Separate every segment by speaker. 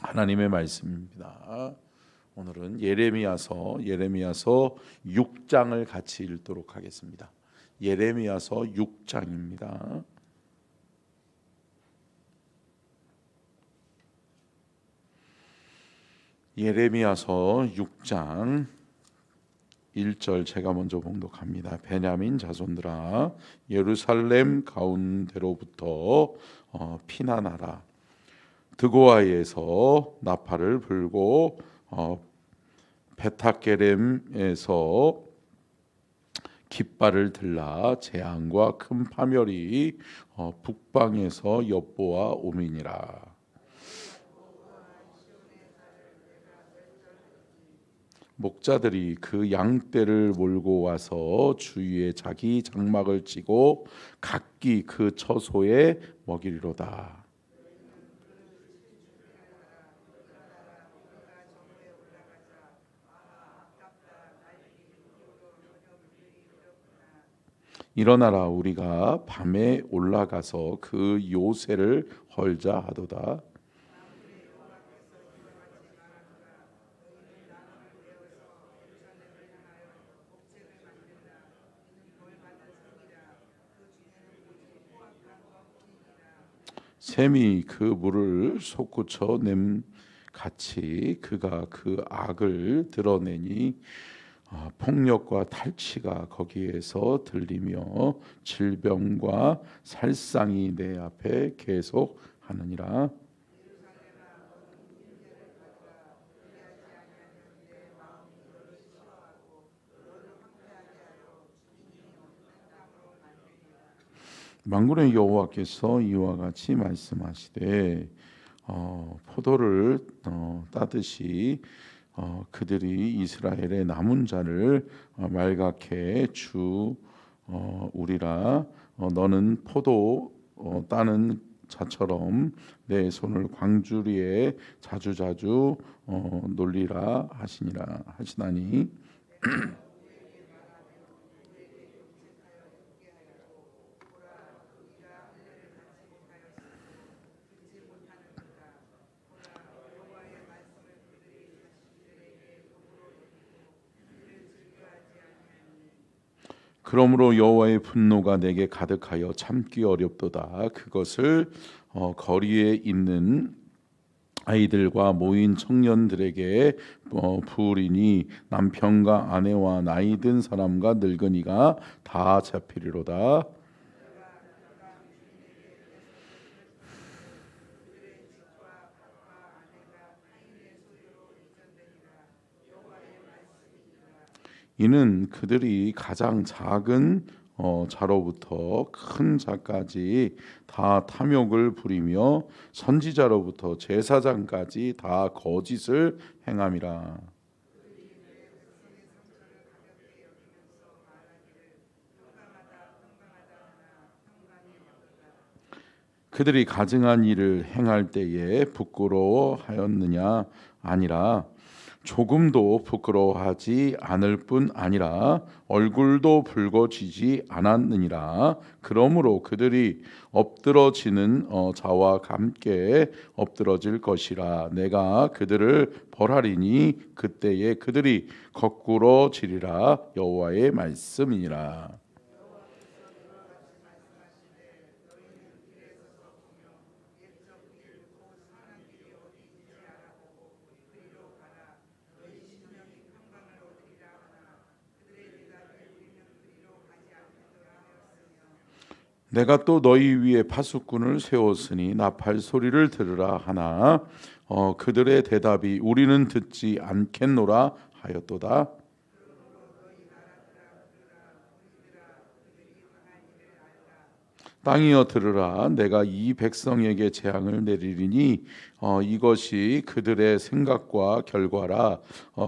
Speaker 1: 하나님의 말씀입니다. 오늘은 예레미야서 6장을 같이 읽도록 하겠습니다. 예레미야서 6장입니다. 예레미야서 6장 1절 제가 먼저 봉독합니다. 베냐민 자손들아, 예루살렘 가운데로부터 피난하라. 드고아에서 나팔을 불고 베타게렘에서 깃발을 들라. 재앙과 큰 파멸이 북방에서 엿보아 오미니라. 목자들이 그 양떼를 몰고 와서 주위에 자기 장막을 치고 각기 그 처소에 먹이리로다. 일어나라, 우리가 밤에 올라가서 그 요새를 헐자 하도다. 샘이 그 물을 솟구쳐 냄 같이 그가 그 악을 드러내니 폭력과 탈취가 거기에서 들리며 질병과 살상이 내 앞에 계속하느니라. 만군의 여호와께서 이와 같이 말씀하시되 포도를 따듯이 그들이 이스라엘의 남은 자를 말갛게 주우리라. 너는 포도 따는 자처럼 내 손을 광주리에 자주자주 놀리라 하시나니 그러므로 여호와의 분노가 내게 가득하여 참기 어렵도다. 그것을 거리에 있는 아이들과 모인 청년들에게 부으리니 남편과 아내와 나이 든 사람과 늙은이가 다 잡히리로다. 이는 그들이 가장 작은 자로부터 큰 자까지 다 탐욕을 부리며 선지자로부터 제사장까지 다 거짓을 행함이라. 그들이 가증한 일을 행할 때에 부끄러워하였느냐? 아니라 조금도 부끄러워하지 않을 뿐 아니라 얼굴도 붉어지지 않았느니라. 그러므로 그들이 엎드러지는 자와 함께 엎드러질 것이라. 내가 그들을 벌하리니 그때에 그들이 거꾸로 지리라. 여호와의 말씀이니라. 내가 또 너희 위에 파수꾼을 세웠으니 나팔 소리를 들으라 하나 그들의 대답이 우리는 듣지 않겠노라 하였도다. 땅이여 들으라. 내가 이 백성에게 재앙을 내리리니 이것이 그들의 생각과 결과라.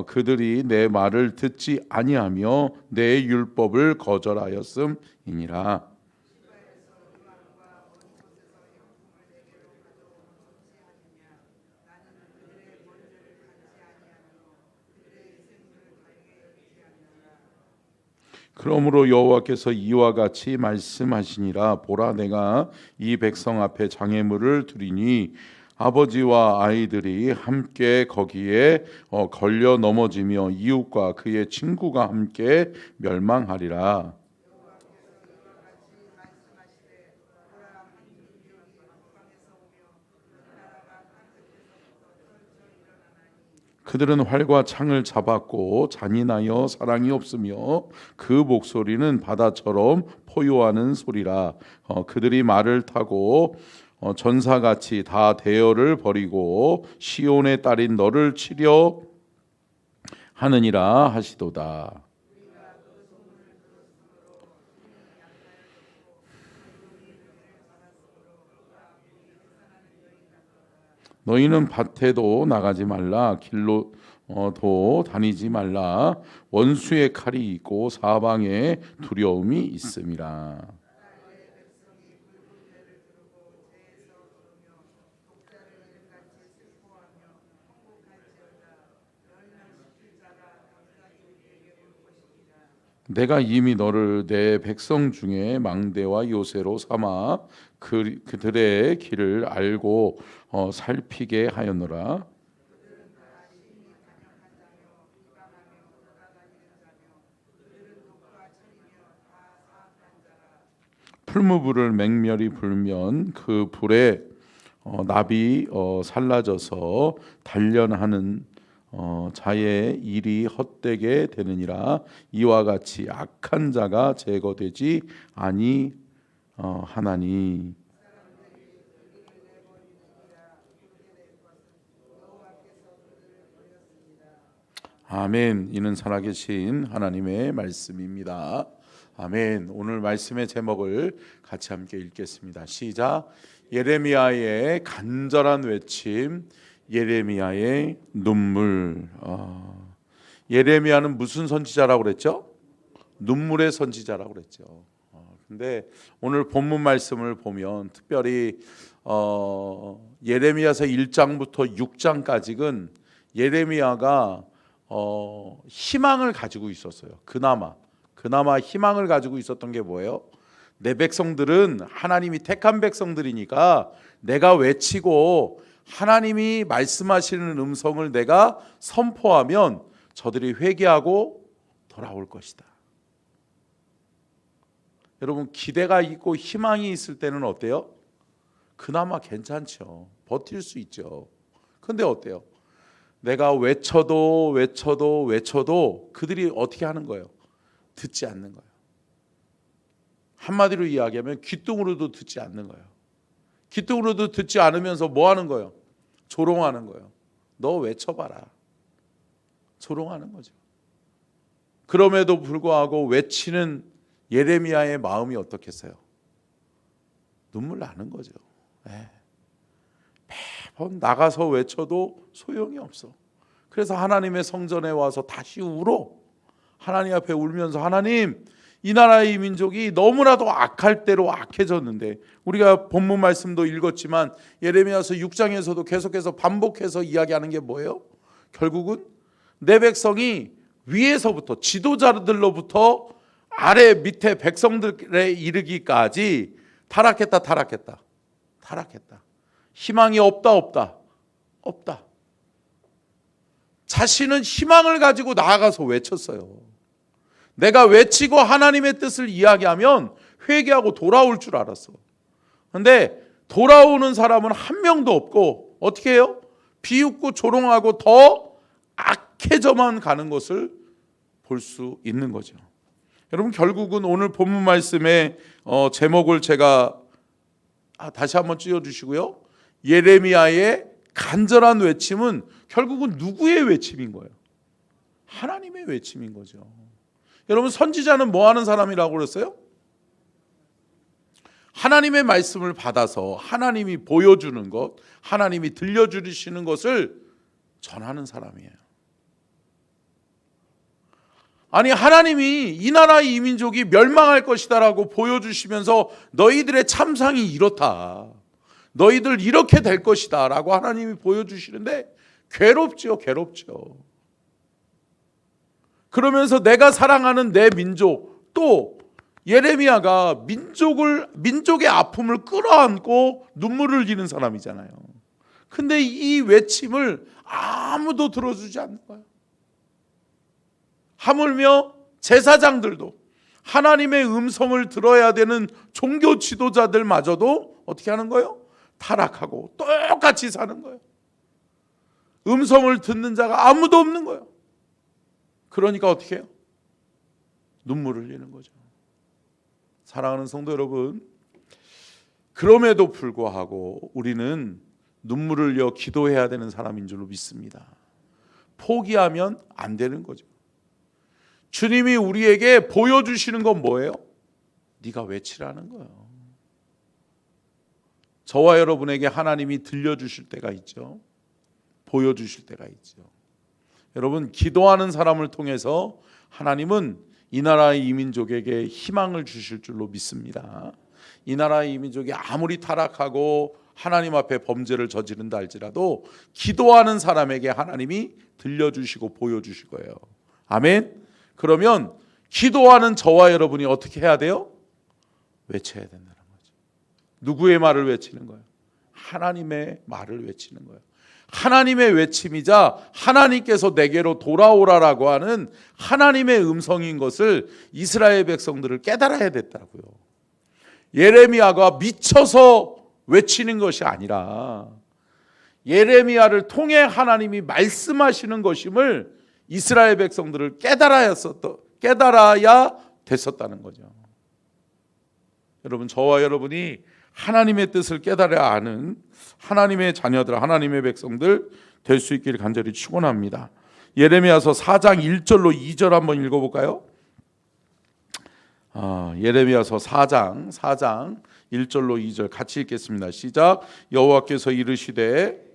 Speaker 1: 그들이 내 말을 듣지 아니하며 내 율법을 거절하였음이니라. 그러므로 여호와께서 이와 같이 말씀하시니라. 보라, 내가 이 백성 앞에 장애물을 두리니 아버지와 아이들이 함께 거기에 걸려 넘어지며 이웃과 그의 친구가 함께 멸망하리라. 그들은 활과 창을 잡았고 잔인하여 사랑이 없으며 그 목소리는 바다처럼 포효하는 소리라. 그들이 말을 타고 전사같이 다 대열을 벌이고 시온의 딸인 너를 치려 하느니라 하시도다. 너희는 밭에도 나가지 말라. 길로도 다니지 말라. 원수의 칼이 있고 사방에 두려움이 있음이라. 내가 이미 너를 내 백성 중에 망대와 요새로 삼아 그들의 길을 알고 살피게 하였노라. 풀무불을 맹렬히 불면 그 불에 납이 살라져서 단련하는 자의 일이 헛되게 되느니라. 이와 같이 악한 자가 제거되지 아니하나니. 아멘. 이는 살아계신 하나님의 말씀입니다. 아멘. 오늘 말씀의 제목을 같이 함께 읽겠습니다. 시작. 예레미야의 간절한 외침, 예레미야의 눈물. 예레미야는 무슨 선지자라고 그랬죠? 눈물의 선지자라고 그랬죠. 근데 오늘 본문 말씀을 보면 특별히 예레미야서 1장부터 6장까지는 예레미야가 희망을 가지고 있었어요. 그나마 희망을 가지고 있었던 게 뭐예요? 내 백성들은 하나님이 택한 백성들이니까 내가 외치고 하나님이 말씀하시는 음성을 내가 선포하면 저들이 회개하고 돌아올 것이다. 여러분, 기대가 있고 희망이 있을 때는 어때요? 그나마 괜찮죠. 버틸 수 있죠. 근데 어때요? 내가 외쳐도 그들이 어떻게 하는 거예요? 듣지 않는 거예요. 한마디로 이야기하면 귀뚱으로도 듣지 않는 거예요. 귀뚱으로도 듣지 않으면서 뭐 하는 거예요? 조롱하는 거예요. 너 외쳐봐라. 조롱하는 거죠. 그럼에도 불구하고 외치는 예레미야의 마음이 어떻겠어요? 눈물 나는 거죠. 매번 나가서 외쳐도 소용이 없어. 그래서 하나님의 성전에 와서 다시 울어. 하나님 앞에 울면서 하나님, 이 나라의 이 민족이 너무나도 악할 대로 악해졌는데, 우리가 본문 말씀도 읽었지만 예레미야서 6장에서도 계속해서 반복해서 이야기하는 게 뭐예요? 결국은 내 백성이 위에서부터 지도자들로부터 아래 밑에 백성들에 이르기까지 타락했다. 희망이 없다. 자신은 희망을 가지고 나아가서 외쳤어요. 내가 외치고 하나님의 뜻을 이야기하면 회개하고 돌아올 줄 알았어. 그런데 돌아오는 사람은 한 명도 없고 어떻게 해요? 비웃고 조롱하고 더 악해져만 가는 것을 볼 수 있는 거죠. 여러분, 결국은 오늘 본문 말씀의 제목을 제가 다시 한번 띄워주시고요. 예레미야의 간절한 외침은 결국은 누구의 외침인 거예요? 하나님의 외침인 거죠. 여러분, 선지자는 뭐 하는 사람이라고 그랬어요? 하나님의 말씀을 받아서 하나님이 보여주는 것, 하나님이 들려주시는 것을 전하는 사람이에요. 아니, 하나님이 이 나라 이 민족이 멸망할 것이다라고 보여주시면서 너희들의 참상이 이렇다, 너희들 이렇게 될 것이다 라고 하나님이 보여주시는데 괴롭죠. 그러면서 내가 사랑하는 내 민족, 또 예레미야가 민족의 아픔을 끌어안고 눈물을 흘리는 사람이잖아요. 근데 이 외침을 아무도 들어주지 않는 거예요. 하물며 제사장들도, 하나님의 음성을 들어야 되는 종교 지도자들마저도 어떻게 하는 거예요? 타락하고 똑같이 사는 거예요. 음성을 듣는 자가 아무도 없는 거예요. 그러니까 어떻게 해요? 눈물을 흘리는 거죠. 사랑하는 성도 여러분, 그럼에도 불구하고 우리는 눈물을 흘려 기도해야 되는 사람인 줄로 믿습니다. 포기하면 안 되는 거죠. 주님이 우리에게 보여주시는 건 뭐예요? 네가 외치라는 거예요. 저와 여러분에게 하나님이 들려주실 때가 있죠. 보여주실 때가 있죠. 여러분, 기도하는 사람을 통해서 하나님은 이 나라의 이민족에게 희망을 주실 줄로 믿습니다. 이 나라의 이민족이 아무리 타락하고 하나님 앞에 범죄를 저지른다 할지라도 기도하는 사람에게 하나님이 들려주시고 보여주실 거예요. 아멘. 그러면 기도하는 저와 여러분이 어떻게 해야 돼요? 외쳐야 된다는 거죠. 누구의 말을 외치는 거예요? 하나님의 말을 외치는 거예요. 하나님의 외침이자 하나님께서 내게로 돌아오라라고 하는 하나님의 음성인 것을 이스라엘 백성들을 깨달아야 됐다고요. 예레미야가 미쳐서 외치는 것이 아니라 예레미야를 통해 하나님이 말씀하시는 것임을 이스라엘 백성들을 깨달아야 됐었다는 거죠. 여러분, 저와 여러분이 하나님의 뜻을 깨달아야 아는 하나님의 자녀들, 하나님의 백성들 될 수 있기를 간절히 축원합니다. 예레미야서 4장 1절로 2절 한번 읽어볼까요? 예레미야서 4장 1절로 2절 같이 읽겠습니다. 시작. 여호와께서 이르시되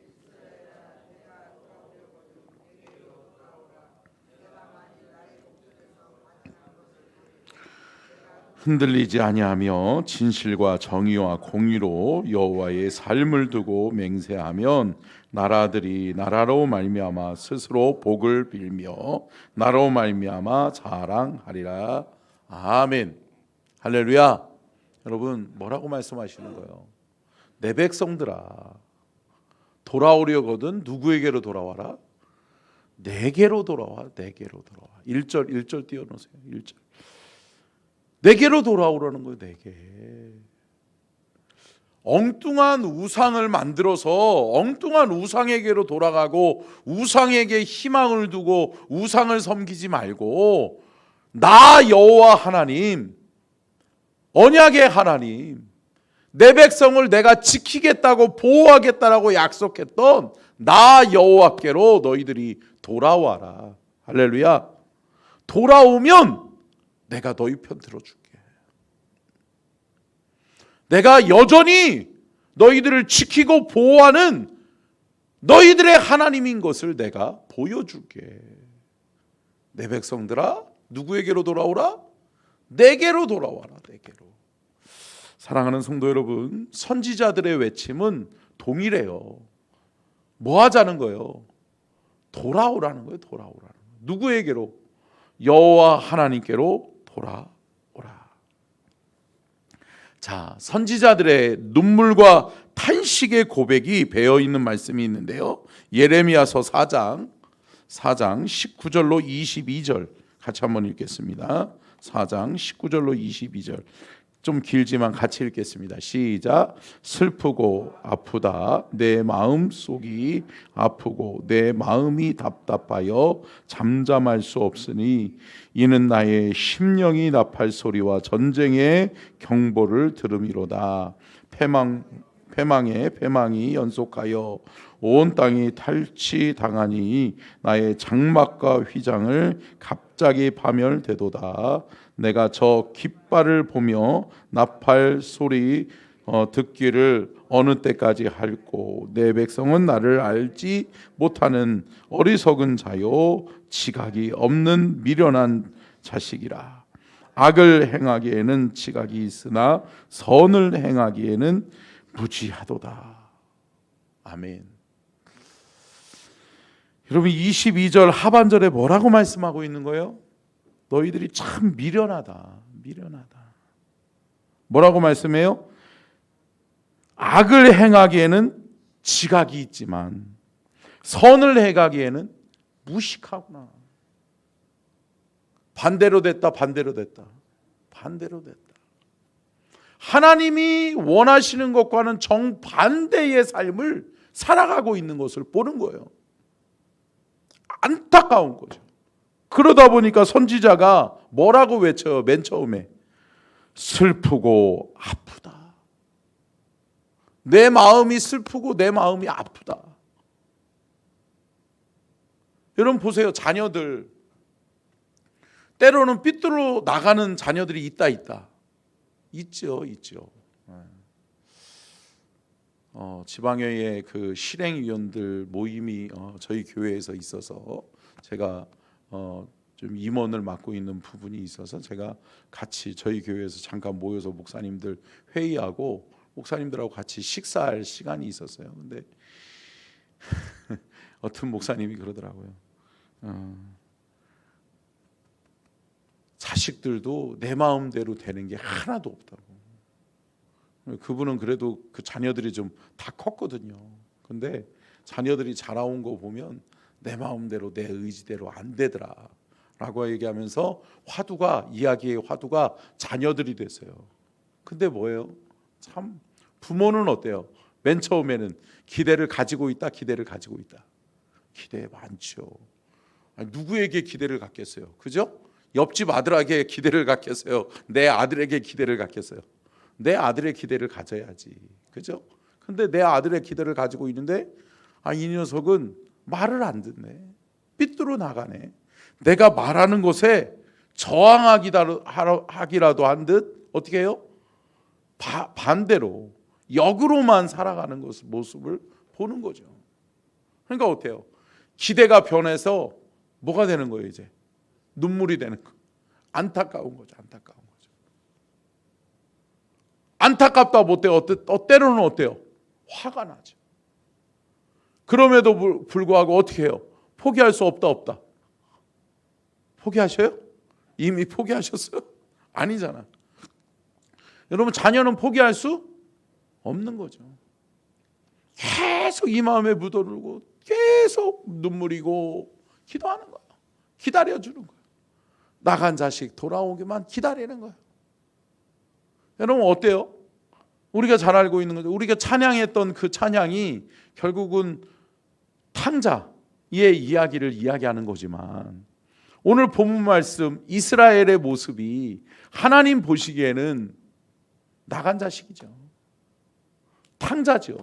Speaker 1: 흔들리지 아니하며 진실과 정의와 공의로 여호와의 삶을 두고 맹세하면 나라들이 나라로 말미암아 스스로 복을 빌며 나라로 말미암아 자랑하리라. 아멘. 할렐루야. 여러분, 뭐라고 말씀하시는 거예요? 내 백성들아, 돌아오려거든 누구에게로 돌아와라? 내게로 돌아와. 내게로 돌아와. 1절 띄워놓으세요. 1절. 내게로 돌아오라는 거예요. 내게. 엉뚱한 우상을 만들어서 엉뚱한 우상에게로 돌아가고 우상에게 희망을 두고 우상을 섬기지 말고 나 여호와 하나님, 언약의 하나님, 내 백성을 내가 지키겠다고 보호하겠다라고 약속했던 나 여호와께로 너희들이 돌아와라. 할렐루야. 돌아오면 내가 너희 편 들어줄게. 내가 여전히 너희들을 지키고 보호하는 너희들의 하나님인 것을 내가 보여줄게. 내 백성들아, 누구에게로 돌아오라? 내게로 돌아와라. 내게로. 사랑하는 성도 여러분, 선지자들의 외침은 동일해요. 뭐 하자는 거예요? 돌아오라는 거예요. 돌아오라는 거예요. 누구에게로? 여호와 하나님께로 돌아오라. 자, 선지자들의 눈물과 탄식의 고백이 배어 있는 말씀이 있는데요. 예레미야서 4장 19절로 22절 같이 한번 읽겠습니다. 4장 19절로 22절. 좀 길지만 같이 읽겠습니다. 시작. 슬프고 아프다 내 마음 속이 아프고 내 마음이 답답하여 잠잠할 수 없으니 이는 나의 심령이 나팔 소리와 전쟁의 경보를 들음이로다. 패망에 패망이 연속하여 온 땅이 탈취당하니 나의 장막과 휘장을 갑자기 파멸되도다. 내가 저 깃발을 보며 나팔 소리 듣기를 어느 때까지 할꼬. 내 백성은 나를 알지 못하는 어리석은 자요 지각이 없는 미련한 자식이라. 악을 행하기에는 지각이 있으나 선을 행하기에는 무지하도다. 아멘. 여러분, 22절 하반절에 뭐라고 말씀하고 있는 거예요? 너희들이 참 미련하다. 뭐라고 말씀해요? 악을 행하기에는 지각이 있지만 선을 행하기에는 무식하구나. 반대로 됐다. 하나님이 원하시는 것과는 정반대의 삶을 살아가고 있는 것을 보는 거예요. 안타까운 거죠. 그러다 보니까 선지자가 뭐라고 외쳐요? 맨 처음에 슬프고 아프다. 내 마음이 슬프고 내 마음이 아프다. 여러분 보세요. 자녀들 때로는 삐뚤어 나가는 자녀들이 있다. 있죠. 지방회의 그 실행위원들 모임이 저희 교회에서 있어서 제가 좀 임원을 맡고 있는 부분이 있어서 제가 같이 저희 교회에서 잠깐 모여서 목사님들 회의하고 목사님들하고 같이 식사할 시간이 있었어요. 근데 어떤 목사님이 그러더라고요. 자식들도 내 마음대로 되는 게 하나도 없다고. 그분은 그래도 그 자녀들이 좀 다 컸거든요. 근데 자녀들이 자라온 거 보면 내 마음대로 내 의지대로 안 되더라 라고 얘기하면서 이야기의 화두가 자녀들이 됐어요. 근데 뭐예요? 참 부모는 어때요? 맨 처음에는 기대를 가지고 있다. 기대 많죠. 누구에게 기대를 갖겠어요? 그죠? 옆집 아들에게 기대를 갖겠어요? 내 아들에게 기대를 갖겠어요? 내 아들의 기대를 가져야지. 그죠? 근데 내 아들의 기대를 가지고 있는데 이 녀석은 말을 안 듣네. 삐뚤어 나가네. 내가 말하는 것에 저항하기라도 한 듯 어떻게 해요? 반대로 역으로만 살아가는 모습을 보는 거죠. 그러니까 어때요? 기대가 변해서 뭐가 되는 거예요? 이제 눈물이 되는 거. 안타까운 거죠. 안타깝다 못해요. 때로는 어때요? 화가 나죠. 그럼에도 불구하고 어떻게 해요? 포기할 수 없다. 포기하셔요? 이미 포기하셨어요? 아니잖아. 여러분 자녀는 포기할 수 없는 거죠. 계속 이 마음에 묻어두고 계속 눈물이고 기도하는 거예요. 기다려주는 거예요. 나간 자식 돌아오기만 기다리는 거예요. 여러분 어때요? 우리가 잘 알고 있는 거죠. 우리가 찬양했던 그 찬양이 결국은 탕자의 이야기를 이야기하는 거지만 오늘 본문 말씀 이스라엘의 모습이 하나님 보시기에는 나간 자식이죠. 탕자죠.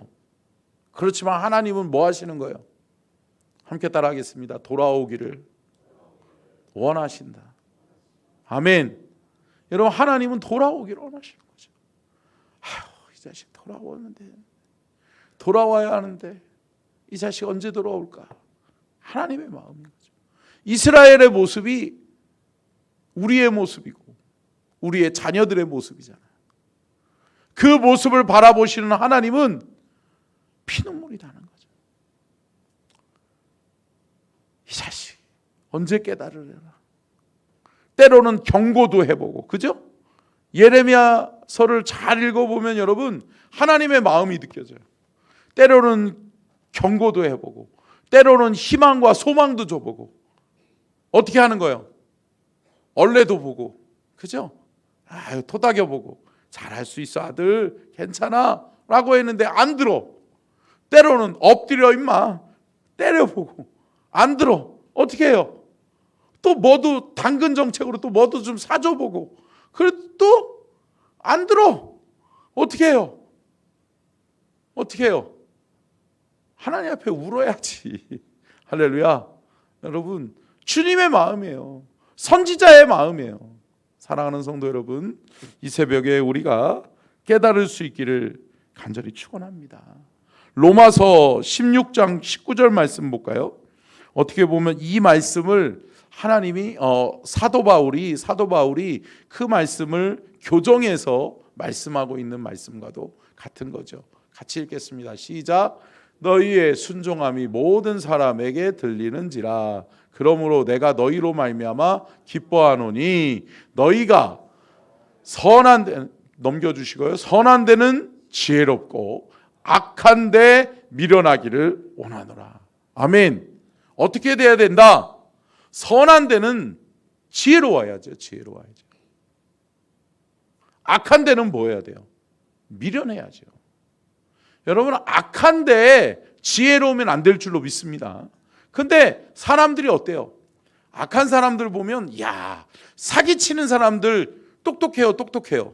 Speaker 1: 그렇지만 하나님은 뭐 하시는 거예요? 함께 따라하겠습니다. 돌아오기를 원하신다. 아멘. 여러분 하나님은 돌아오기를 원하시는 거죠. 이 자식 돌아와야 하는데 이 자식 언제 돌아올까? 하나님의 마음인 거죠. 이스라엘의 모습이 우리의 모습이고 우리의 자녀들의 모습이잖아요. 그 모습을 바라보시는 하나님은 피눈물이 나는 거죠. 이 자식 언제 깨달으려나. 때로는 경고도 해보고, 그죠? 예레미야서를 잘 읽어보면 여러분 하나님의 마음이 느껴져요. 때로는 경고도 해보고 때로는 희망과 소망도 줘보고 어떻게 하는 거예요? 얼레도 보고, 그죠? 토닥여보고 잘할 수 있어 아들 괜찮아 라고 했는데 안 들어. 때로는 엎드려 임마 때려보고 안 들어. 어떻게 해요? 또 뭐도 당근 정책으로 또 뭐도 좀 사줘보고 그래도 또 안 들어. 어떻게 해요? 하나님 앞에 울어야지. 할렐루야. 여러분 주님의 마음이에요. 선지자의 마음이에요. 사랑하는 성도 여러분, 이 새벽에 우리가 깨달을 수 있기를 간절히 축원합니다. 로마서 16장 19절 말씀 볼까요? 어떻게 보면 이 말씀을 하나님이 사도 바울이 그 말씀을 교정해서 말씀하고 있는 말씀과도 같은 거죠. 같이 읽겠습니다. 시작. 너희의 순종함이 모든 사람에게 들리는지라. 그러므로 내가 너희로 말미암아 기뻐하노니 너희가 선한 데 넘겨주시고요. 선한 데는 지혜롭고 악한 데 미련하기를 원하노라. 아멘. 어떻게 돼야 된다? 선한 데는 지혜로워야죠. 지혜로워야죠. 악한 데는 뭐 해야 돼요? 미련해야죠. 여러분, 악한 데에 지혜로우면 안 될 줄로 믿습니다. 근데 사람들이 어때요? 악한 사람들 보면 야, 사기치는 사람들 똑똑해요.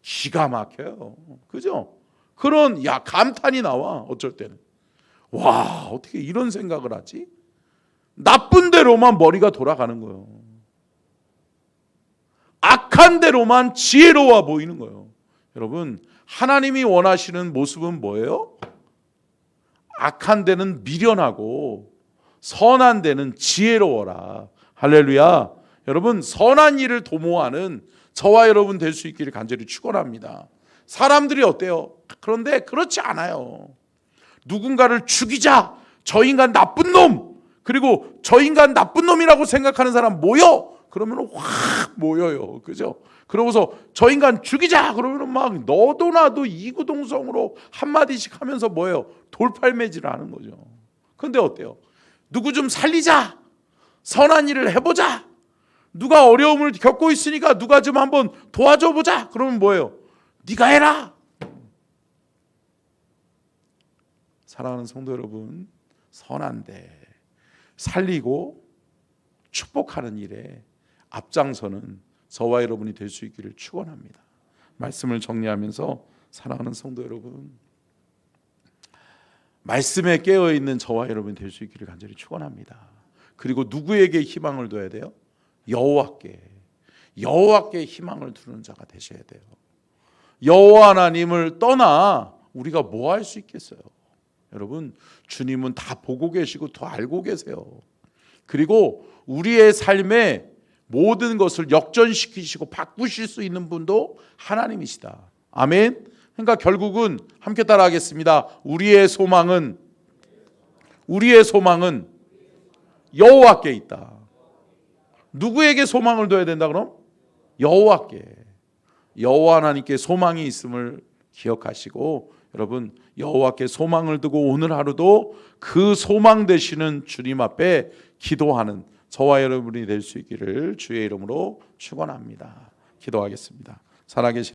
Speaker 1: 기가 막혀요. 그죠? 그런 감탄이 나와. 어쩔 때는. 와, 어떻게 이런 생각을 하지? 나쁜 대로만 머리가 돌아가는 거예요. 악한 대로만 지혜로워 보이는 거예요. 여러분, 하나님이 원하시는 모습은 뭐예요? 악한 데는 미련하고 선한 데는 지혜로워라. 할렐루야. 여러분, 선한 일을 도모하는 저와 여러분 될 수 있기를 간절히 축원합니다. 사람들이 어때요? 그런데 그렇지 않아요. 누군가를 죽이자. 저 인간 나쁜 놈. 그리고 저 인간 나쁜 놈이라고 생각하는 사람 모여. 그러면 확 모여요. 그죠? 그러고서 저 인간 죽이자. 그러면 막 너도 나도 이구동성으로 한마디씩 하면서 뭐예요? 돌팔매질을 하는 거죠. 그런데 어때요? 누구 좀 살리자. 선한 일을 해보자. 누가 어려움을 겪고 있으니까 누가 좀 한번 도와줘 보자. 그러면 뭐예요? 네가 해라. 사랑하는 성도 여러분, 선한데 살리고 축복하는 일에 앞장서는 저와 여러분이 될 수 있기를 축원합니다. 말씀을 정리하면서 사랑하는 성도 여러분, 말씀에 깨어있는 저와 여러분이 될 수 있기를 간절히 축원합니다. 그리고 누구에게 희망을 둬야 돼요? 여호와께 희망을 두는 자가 되셔야 돼요. 여호와 하나님을 떠나 우리가 뭐 할 수 있겠어요? 여러분, 주님은 다 보고 계시고 더 알고 계세요. 그리고 우리의 삶에 모든 것을 역전시키시고 바꾸실 수 있는 분도 하나님이시다. 아멘. 그러니까 결국은 함께 따라하겠습니다. 우리의 소망은 여호와께 있다. 누구에게 소망을 둬야 된다 그럼? 여호와께. 여호와 하나님께 소망이 있음을 기억하시고, 여러분, 여호와께 소망을 두고 오늘 하루도 그 소망 되시는 주님 앞에 기도하는 저와 여러분이 될 수 있기를 주의 이름으로 축원합니다. 기도하겠습니다. 살아계신